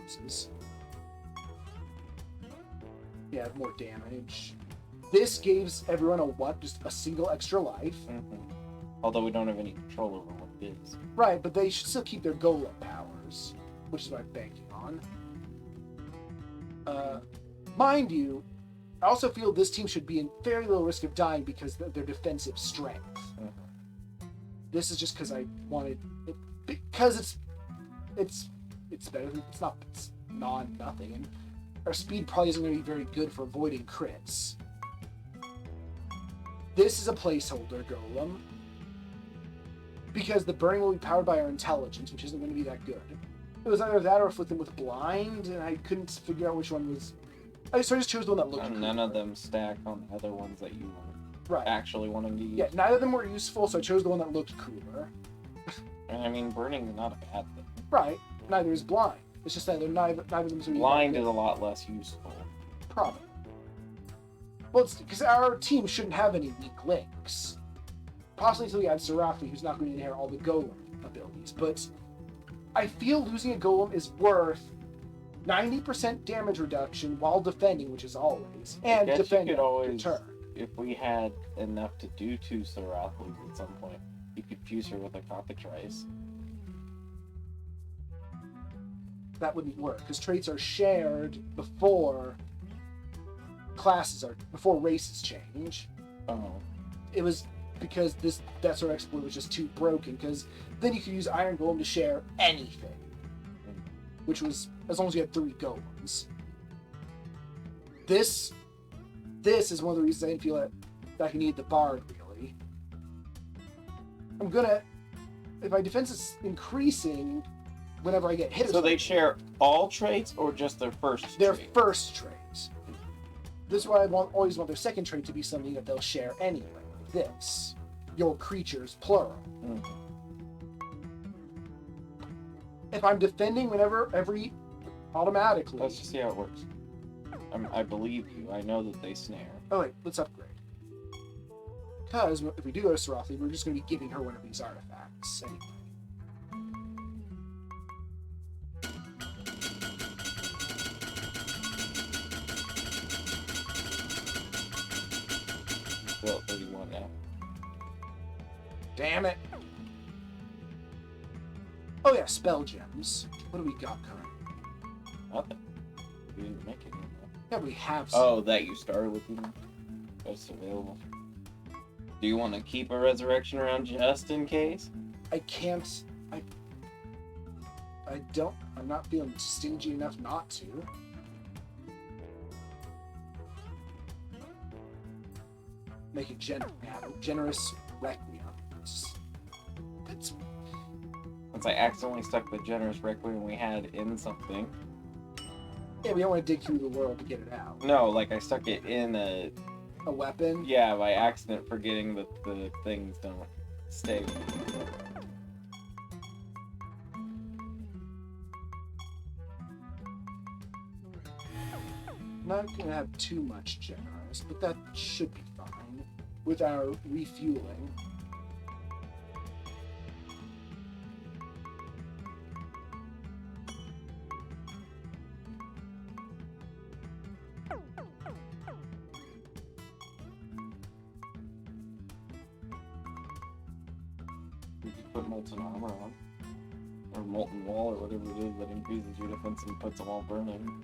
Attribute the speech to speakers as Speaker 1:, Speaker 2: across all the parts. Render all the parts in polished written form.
Speaker 1: houses. Yeah, more damage. This gives everyone just a single extra life.
Speaker 2: Mm-hmm. Although we don't have any control over what it is.
Speaker 1: Right, but they should still keep their golem powers, which is what I'm banking on. Mind you, I also feel this team should be in very low risk of dying because of their defensive strength.
Speaker 2: Mm-hmm.
Speaker 1: This is just because I wanted it, because it's better than it's nothing, and our speed probably isn't going to be very good for avoiding crits. This is a placeholder golem because the burning will be powered by our intelligence, which isn't going to be that good. It was either that or afflict them with blind, and I couldn't figure out which one was. I just chose the one that looked cool.
Speaker 2: None of them stack on the other ones that you actually wanted to use.
Speaker 1: Yeah, neither of them were useful, so I chose the one that looked cooler.
Speaker 2: I mean, burning is not a bad thing.
Speaker 1: Right. Neither is blind. It's just that neither of them is
Speaker 2: blind is a lot less useful.
Speaker 1: Probably. Well, it's because our team shouldn't have any weak links. Possibly until we add Siralim, who's not going to inherit all the golem abilities. But I feel losing a golem is worth 90% damage reduction while defending, which is always, and defending return.
Speaker 2: If we had enough to do 2 Siralim at some point, you could fuse her with a cockatrice.
Speaker 1: That wouldn't work because traits are shared before races change.
Speaker 2: Oh.
Speaker 1: It was because that sort of exploit was just too broken, because then you could use Iron Golem to share anything, which was as long as you had 3 golems. This is one of the reasons I didn't feel that I need the Bard, really. If my defense is increasing whenever I get hit.
Speaker 2: So they share all traits or just their first
Speaker 1: first traits. This is why I always want their second trait to be something that they'll share anyway. This. Your creatures, plural.
Speaker 2: Mm-hmm.
Speaker 1: If I'm defending automatically.
Speaker 2: Let's just see how it works. I believe you. I know that they snare.
Speaker 1: Oh wait, let's upgrade. Because if we do go to Siralim, we're just going to be giving her one of these artifacts anyway.
Speaker 2: Well, 31 now.
Speaker 1: Damn it. Oh yeah, spell gems. What do we got currently?
Speaker 2: Nothing. We didn't make it.
Speaker 1: Yeah, we have some.
Speaker 2: Oh, that you started with them? That's available. Do you want to keep a resurrection around just in case?
Speaker 1: I can't. I don't. I'm not feeling stingy enough not to. Make it generous requiem. That's.
Speaker 2: Since I accidentally stuck the generous requiem we had in something.
Speaker 1: Yeah, we don't want to dig through the world to get it out.
Speaker 2: No, like I stuck it in a
Speaker 1: weapon?
Speaker 2: Yeah, by accident, forgetting that the things don't stay.
Speaker 1: Not gonna have too much generous, but that should be fine with our refueling.
Speaker 2: You could put molten armor on. Or molten wall, or whatever it is that increases your defense and puts them all burning.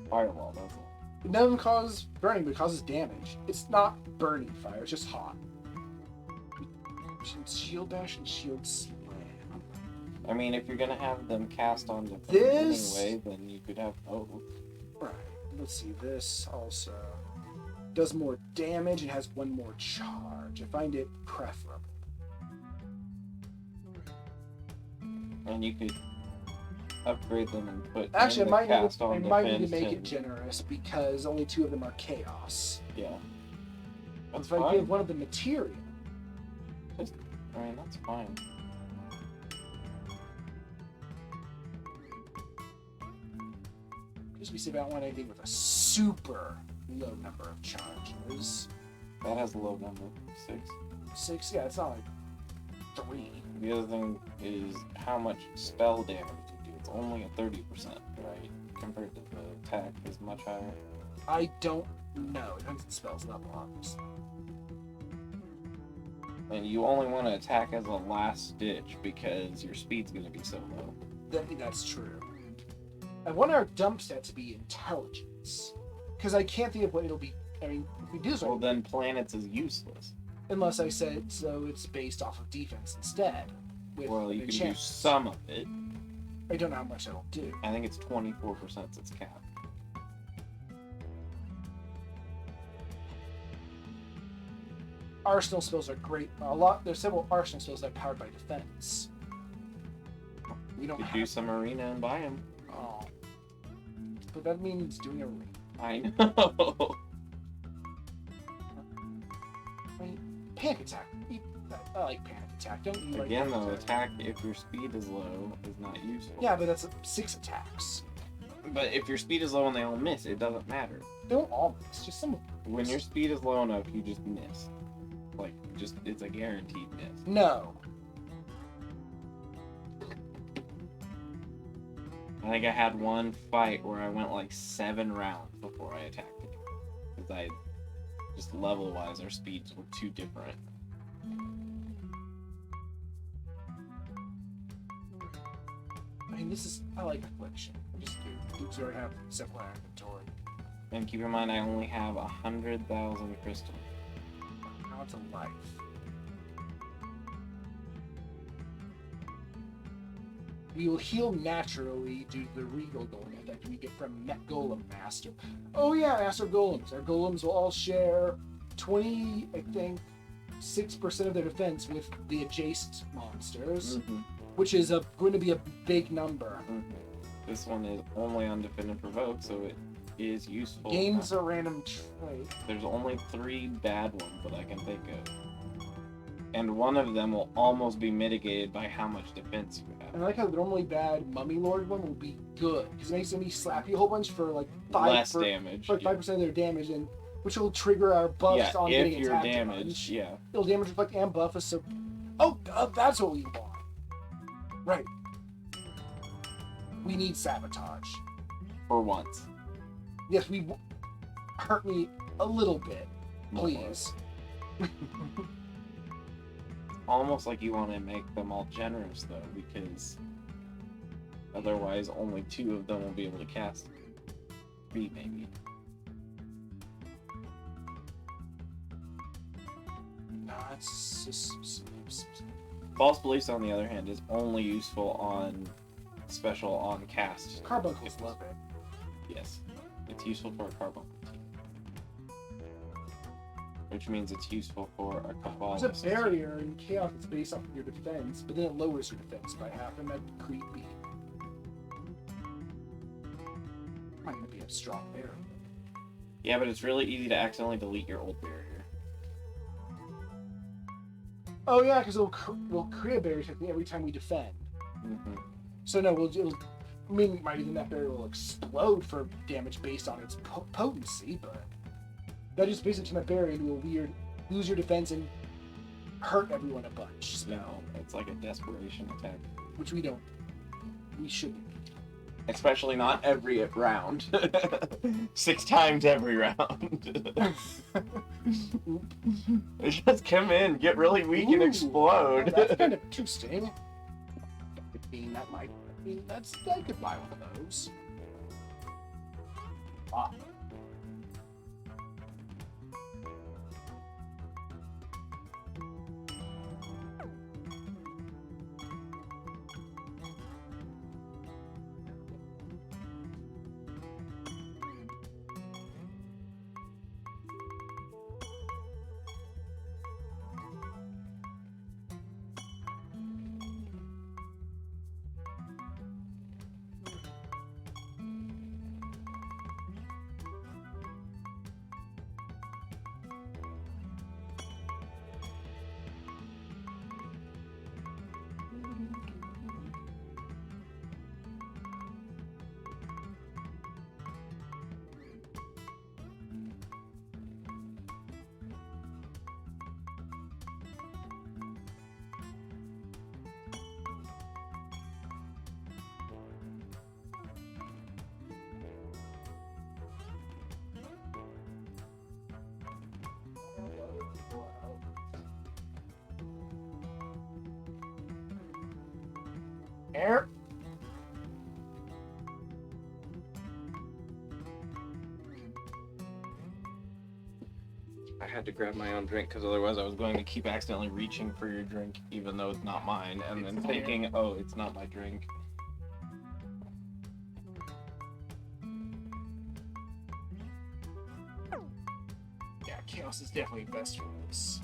Speaker 2: Firewall, that's all.
Speaker 1: It doesn't cause burning, but it causes damage. It's not burning fire, it's just hot. Shield bash and shield slam.
Speaker 2: I mean, if you're gonna have them cast on defense anyway, then you could have both.
Speaker 1: Right. Let's see, this also does more damage and has 1 more charge. I find it preferable.
Speaker 2: And you could upgrade them and put
Speaker 1: actually, I might need to make
Speaker 2: and...
Speaker 1: it generous because only 2 of them are chaos.
Speaker 2: Yeah. That's
Speaker 1: if I give one of them material.
Speaker 2: I mean, that's fine.
Speaker 1: Just be safe, I don't want anything with a super low number of charges.
Speaker 2: That has a low number, 6.
Speaker 1: 6. Yeah, it's not like 3.
Speaker 2: The other thing is how much spell damage you do. It's only a 30%, right? Compared to the attack is much higher.
Speaker 1: I don't know. It depends on spells, not blocks.
Speaker 2: And you only want to attack as a last ditch because your speed's going to be so low.
Speaker 1: That's true. I want our dump stat to be intelligence. Because I can't think of what it'll be. I mean, if we do this
Speaker 2: Well,
Speaker 1: right,
Speaker 2: then planets is useless.
Speaker 1: unless I said so it's based off of defense instead. With
Speaker 2: Well, you
Speaker 1: an
Speaker 2: can do
Speaker 1: enchantment.
Speaker 2: some of it.
Speaker 1: I don't know how much that'll do.
Speaker 2: I think it's 24% its cap.
Speaker 1: Arsenal spells are great. There's several arsenal spells that are powered by defense. We don't
Speaker 2: You could
Speaker 1: have.
Speaker 2: do some arena and buy them.
Speaker 1: Oh. But that means doing a ring.
Speaker 2: I know.
Speaker 1: I mean, panic attack. I like panic attack. Don't you like
Speaker 2: Again,
Speaker 1: panic
Speaker 2: though,
Speaker 1: attack?
Speaker 2: attack if your speed is low is not useful.
Speaker 1: Yeah, but that's 6 attacks.
Speaker 2: But if your speed is low and they all miss, it doesn't matter.
Speaker 1: They don't all miss. Just some.
Speaker 2: When your speed is low enough, you just miss. Like, it's a guaranteed miss.
Speaker 1: No.
Speaker 2: I think I had one fight where I went like 7 rounds before I attacked it. Because just level-wise, our speeds were too different.
Speaker 1: I mean, I like affliction. I just do. Dudes already have several inventory.
Speaker 2: And keep in mind, I only have 100,000 crystal.
Speaker 1: Now it's a life. We will heal naturally due to the regal golem effect we get from Met Golem Master. Oh yeah, Master Golems. Our golems will all share 20, I think, 6% of their defense with the adjacent monsters, which is going to be a big number.
Speaker 2: This one is only on Defend and Provoke, so it is useful.
Speaker 1: Gains a random trait.
Speaker 2: There's only 3 bad ones that I can think of. And one of them will almost be mitigated by how much defense you have.
Speaker 1: And I like how the normally bad Mummy Lord one will be good, because it makes them slap you a whole bunch for like 5
Speaker 2: damage.
Speaker 1: For like 5% of their damage, and which will trigger our buffs on
Speaker 2: if
Speaker 1: getting
Speaker 2: you're
Speaker 1: attacked.
Speaker 2: damaged, yeah.
Speaker 1: It'll damage reflect and buff us. So, that's what we want. Right. We need sabotage.
Speaker 2: For once.
Speaker 1: Yes, hurt me a little bit,
Speaker 2: More.
Speaker 1: please.
Speaker 2: Almost like you want to make them all generous, though, because otherwise only 2 of them will be able to cast. 3, maybe.
Speaker 1: No, it's just.
Speaker 2: False Beliefs, on the other hand, is only useful on cast.
Speaker 1: Carbuncles love it.
Speaker 2: Yes. It's useful for a carbuncle team. Which means it's useful for a cabal.
Speaker 1: There's a barrier in chaos that's based off of your defense, but then it lowers your defense by half, and that'd be creepy. Might even be a strong barrier.
Speaker 2: Yeah, but it's really easy to accidentally delete your old barrier.
Speaker 1: Oh yeah, because we'll create a barrier technically every time we defend. So no, might even that barrier will explode for damage based on its potency, but that just basically turn that barrier into a weird lose your defense and hurt everyone a bunch spell,
Speaker 2: It's like a desperation attack.
Speaker 1: which we shouldn't.
Speaker 2: Especially not every round. 6 times every round. They just come in, get really weak, and
Speaker 1: Ooh,
Speaker 2: explode.
Speaker 1: That's kind of interesting. I could buy one of those. Ah. Air.
Speaker 2: I had to grab my own drink because otherwise I was going to keep accidentally reaching for your drink, even though it's not mine, and then thinking, oh, it's not my drink.
Speaker 1: Yeah, chaos is definitely best for this.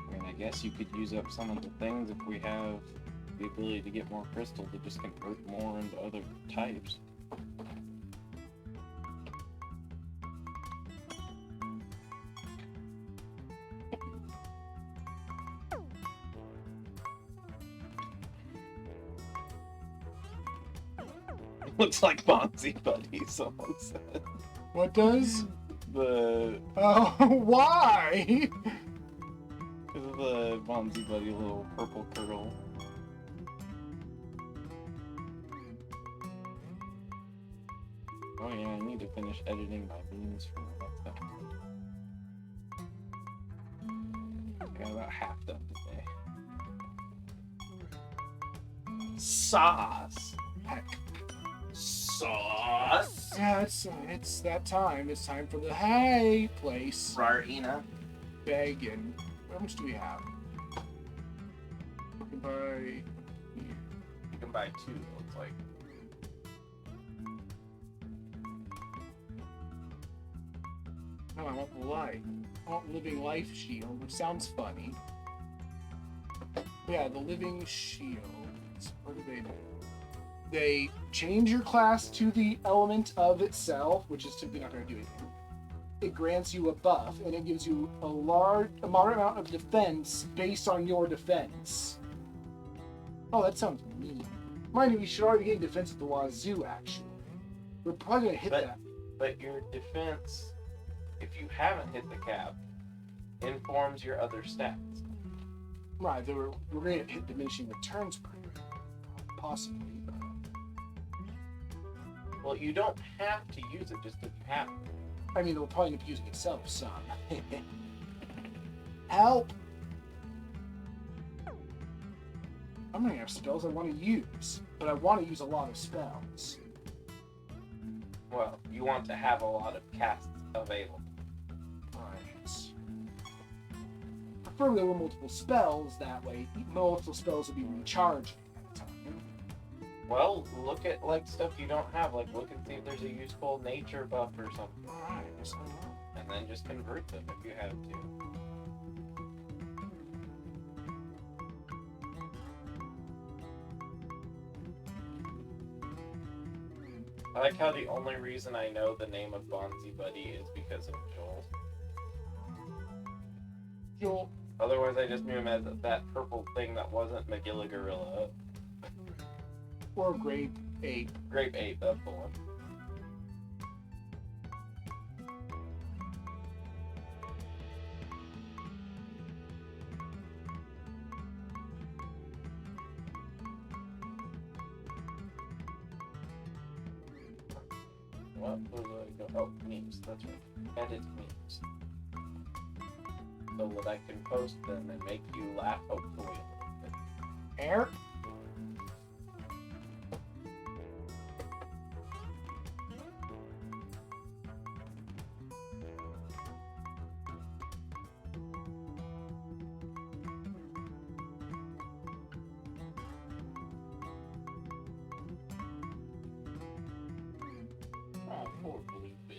Speaker 2: I mean, I guess you could use up some of the things if we have the ability to get more crystal to just convert more into other types. Looks like Bonzi Buddy, someone said.
Speaker 1: What does?
Speaker 2: The
Speaker 1: Oh, why?
Speaker 2: Because of the Bonzi Buddy little purple curl. Oh yeah, I need to finish editing my memes for the next episode. I got about half done today.
Speaker 1: Sauce. Heck.
Speaker 2: Sauce!
Speaker 1: Yeah, it's that time. It's time for the hay place.
Speaker 2: Rarina.
Speaker 1: Begging. How much do we have? We can buy.
Speaker 2: You can buy two, it looks like.
Speaker 1: No, I want the life. I want living life shield, which sounds funny. Yeah, the living shields. What do they do? They change your class to the element of itself, which is typically not going to do anything. It grants you a buff, and it gives you a moderate amount of defense based on your defense. Oh, that sounds mean. Mind you, we should already get defense at the wazoo, actually. We're probably going to hit that.
Speaker 2: But your defense, if you haven't hit the cap, informs your other stats.
Speaker 1: Right, we're going to hit diminishing returns, possibly.
Speaker 2: Well, you don't have to use it just if you have it.
Speaker 1: I mean, it'll probably end up using itself some. Help! I'm running out of spells I want to use, but I want to use a lot of spells.
Speaker 2: Well, you want to have a lot of casts available.
Speaker 1: Right. Preferably with multiple spells, that way multiple spells will be recharging at a time.
Speaker 2: Well, look at like stuff you don't have. Like look and see if there's a useful nature buff or something.
Speaker 1: Alright, so
Speaker 2: And then just convert them if you have to. I like how the only reason I know the name of Bonzi Buddy is because of Joel.
Speaker 1: Joel.
Speaker 2: Otherwise, I just knew him as that purple thing that wasn't Magilla Gorilla.
Speaker 1: Or Grape Ape.
Speaker 2: Grape Ape, that's the one. What was I go? Oh, memes, that's right. Edit memes. So that I can post them and make you laugh, hopefully, a little bit.
Speaker 1: Air.
Speaker 2: Oh, poor blue bit.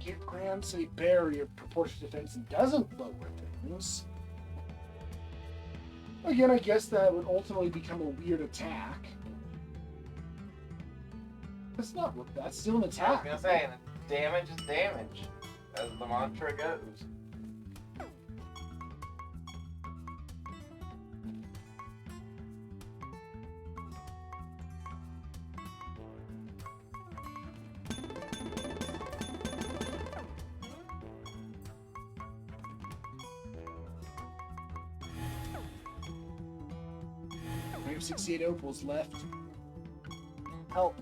Speaker 1: It grants a barrier proportional defense and doesn't lower things. Again, I guess that would ultimately become a weird attack. That's not what that's still an
Speaker 2: I was
Speaker 1: attack.
Speaker 2: gonna say, damage is damage, as the mantra goes.
Speaker 1: have 68 opals left. Help.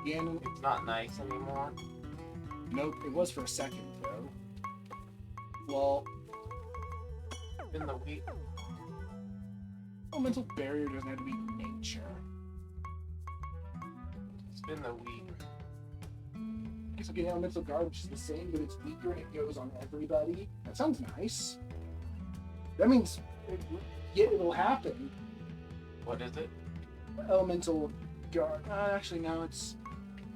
Speaker 1: Ganon.
Speaker 2: It's not nice anymore.
Speaker 1: Nope, it was for a second, though. Well,
Speaker 2: In the week.
Speaker 1: elemental barrier doesn't have to be nature.
Speaker 2: Spin the week.
Speaker 1: I guess I'm getting elemental guard, which is the same, but it's weaker and it goes on everybody. That sounds nice. That means it'll happen.
Speaker 2: What is it?
Speaker 1: Elemental guard. Actually, no, it's.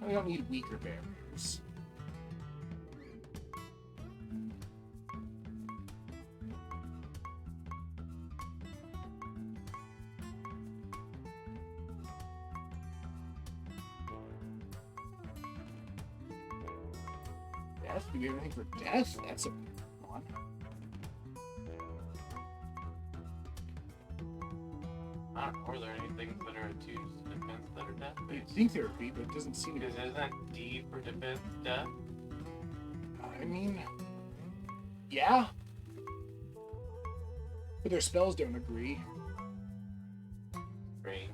Speaker 1: We don't need weaker barriers. Death? Do we have anything for death? That's a one.
Speaker 2: I don't know. Are there any things that are attuned to defense that are death
Speaker 1: You'd
Speaker 2: based?
Speaker 1: think there would be, but it doesn't seem to be.
Speaker 2: Because isn't D for defense death?
Speaker 1: I mean, yeah. But their spells don't agree.
Speaker 2: Range.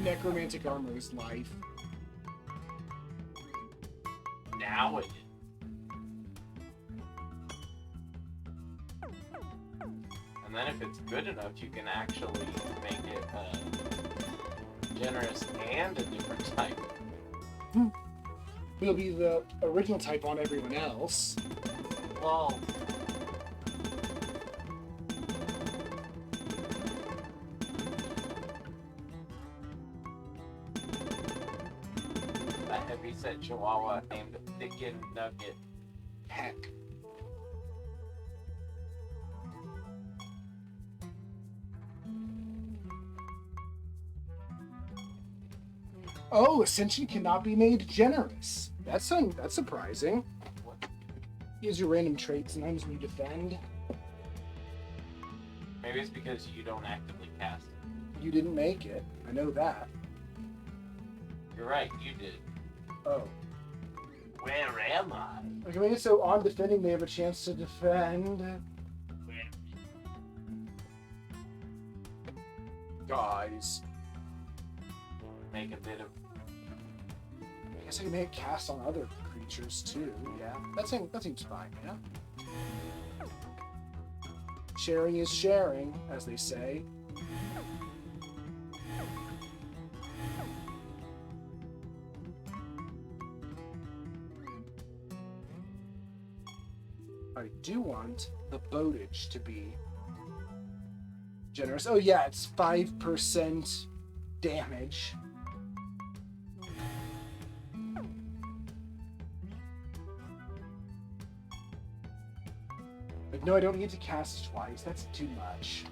Speaker 1: Necromantic armor is life.
Speaker 2: Now it is. And then if it's good enough, you can actually make it generous and a different type.
Speaker 1: It'll be the original type on everyone else.
Speaker 2: Well, a heavy-set chihuahua named Thicken Nugget.
Speaker 1: Heck. Oh, Ascension cannot be made generous. That's surprising.
Speaker 2: What?
Speaker 1: Use your random traits sometimes when you defend.
Speaker 2: Maybe it's because you don't actively cast it.
Speaker 1: You didn't make it. I know that.
Speaker 2: You're right, you did.
Speaker 1: Oh.
Speaker 2: Where am I?
Speaker 1: Okay, so on defending, they have a chance to defend. Guys.
Speaker 2: Make a bit of.
Speaker 1: I guess I can make cast on other creatures too. Yeah, that seems fine. Yeah. Sharing is sharing, as they say. I do want the boatage to be generous. Oh yeah, it's 5% damage. But no, I don't need to cast twice. That's too much.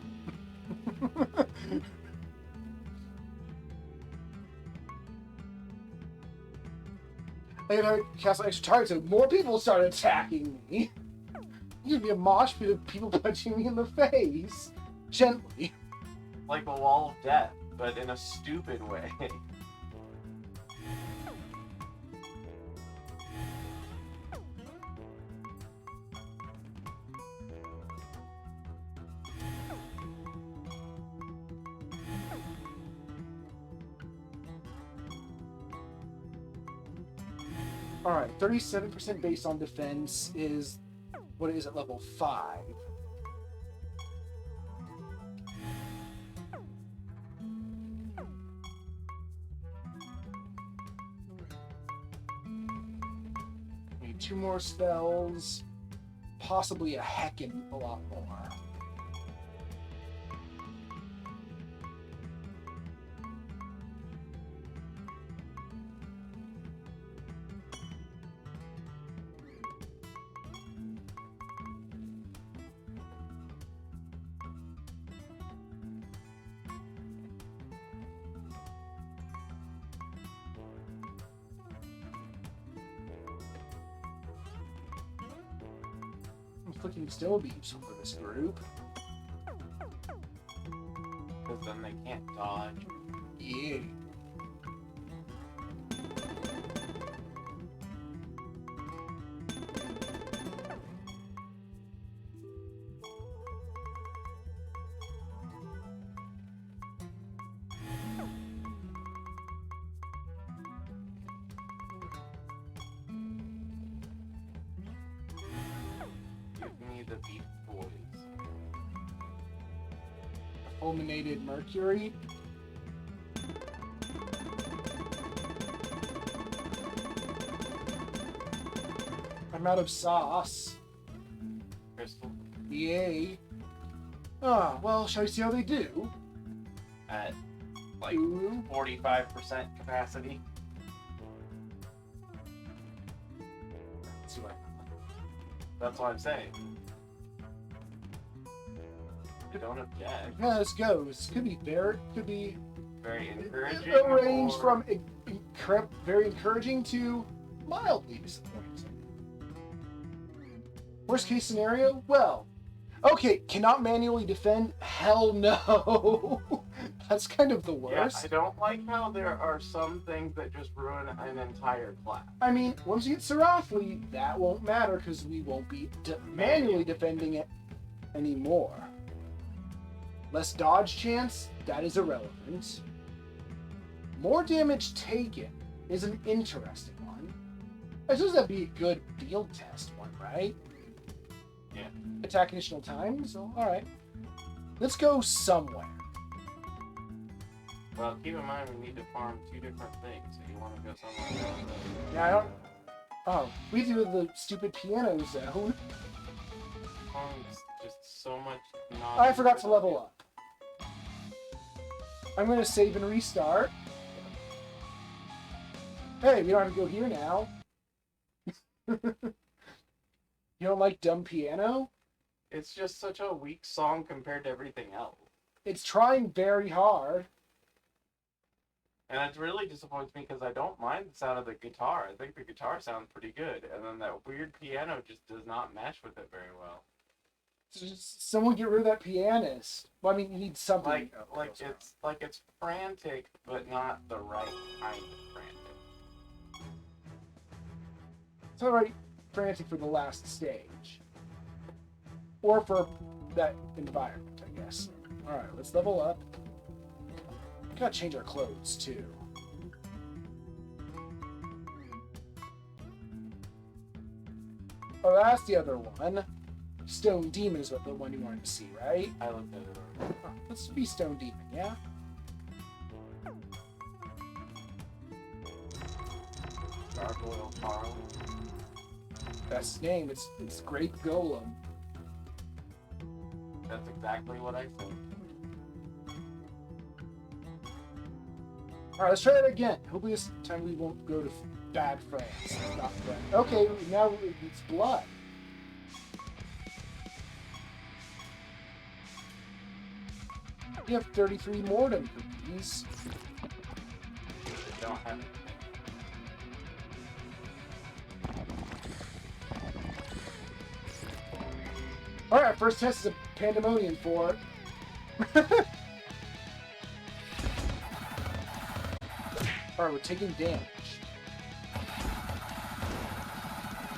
Speaker 1: I gotta cast an extra target so more people start attacking me. You'd be a mosh pit of people punching me in the face. Gently.
Speaker 2: Like the wall of death, but in a stupid way.
Speaker 1: Alright, 37% based on defense is what it is at level 5. Need 2 more spells, possibly a heckin' a lot more. Flicking still be useful for this group.
Speaker 2: Because then they can't dodge.
Speaker 1: Yeah.
Speaker 2: Give me the Beast Boys.
Speaker 1: Fulminated Mercury. I'm out of sauce.
Speaker 2: Crystal.
Speaker 1: Yay. Ah, well, shall we see how they do?
Speaker 2: At like
Speaker 1: Ooh.
Speaker 2: 45% capacity.
Speaker 1: Let's see what
Speaker 2: That's what I'm saying. Don't object.
Speaker 1: yeah, this goes. Could be very, could be
Speaker 2: Very encouraging.
Speaker 1: a range
Speaker 2: or-
Speaker 1: from very encouraging to mildly disappointing. Worst case scenario? Well, okay, cannot manually defend? Hell no. That's kind of the
Speaker 2: Yeah,
Speaker 1: worst.
Speaker 2: I don't like how there are some things that just ruin an entire class.
Speaker 1: I mean, once you get Siralim, that won't matter because we won't be manually defending it anymore. Less dodge chance? That is irrelevant. More damage taken is an interesting one. I suppose that'd be a good field test one, right?
Speaker 2: Yeah.
Speaker 1: Attack additional time, so alright. Let's go somewhere.
Speaker 2: Well, keep in mind we need to farm 2 different things, so you want to go somewhere else.
Speaker 1: Yeah, I don't... Oh, we do the stupid piano zone.
Speaker 2: Farm's just so much
Speaker 1: I forgot to level up. I'm gonna save and restart. Hey, we don't have to go here now. You don't like dumb piano?
Speaker 2: It's just such a weak song compared to everything else.
Speaker 1: It's trying very hard.
Speaker 2: And it really disappoints me because I don't mind the sound of the guitar. I think the guitar sounds pretty good. And then that weird piano just does not mesh with it very well.
Speaker 1: Just someone get rid of that pianist. Well, I mean, you need something.
Speaker 2: It's frantic, but not the right kind of frantic.
Speaker 1: It's alright frantic for the last stage. Or for that environment, I guess. Alright, let's level up. Gotta change our clothes, too. Oh, that's the other one. Stone Demon is what the one you wanted to see, right?
Speaker 2: I looked at it already.
Speaker 1: Oh, let's be Stone Demon, yeah?
Speaker 2: Gargoyle Carl.
Speaker 1: That's his name. It's Great Golem.
Speaker 2: That's exactly what I said.
Speaker 1: Alright, let's try that again. Hopefully this time we won't go to bad France. Not friend. Okay, now it's blood. You have 33 mortem cookies.
Speaker 2: I don't have anything.
Speaker 1: Alright, our first test is a pandemonium for it. Alright, we're taking damage.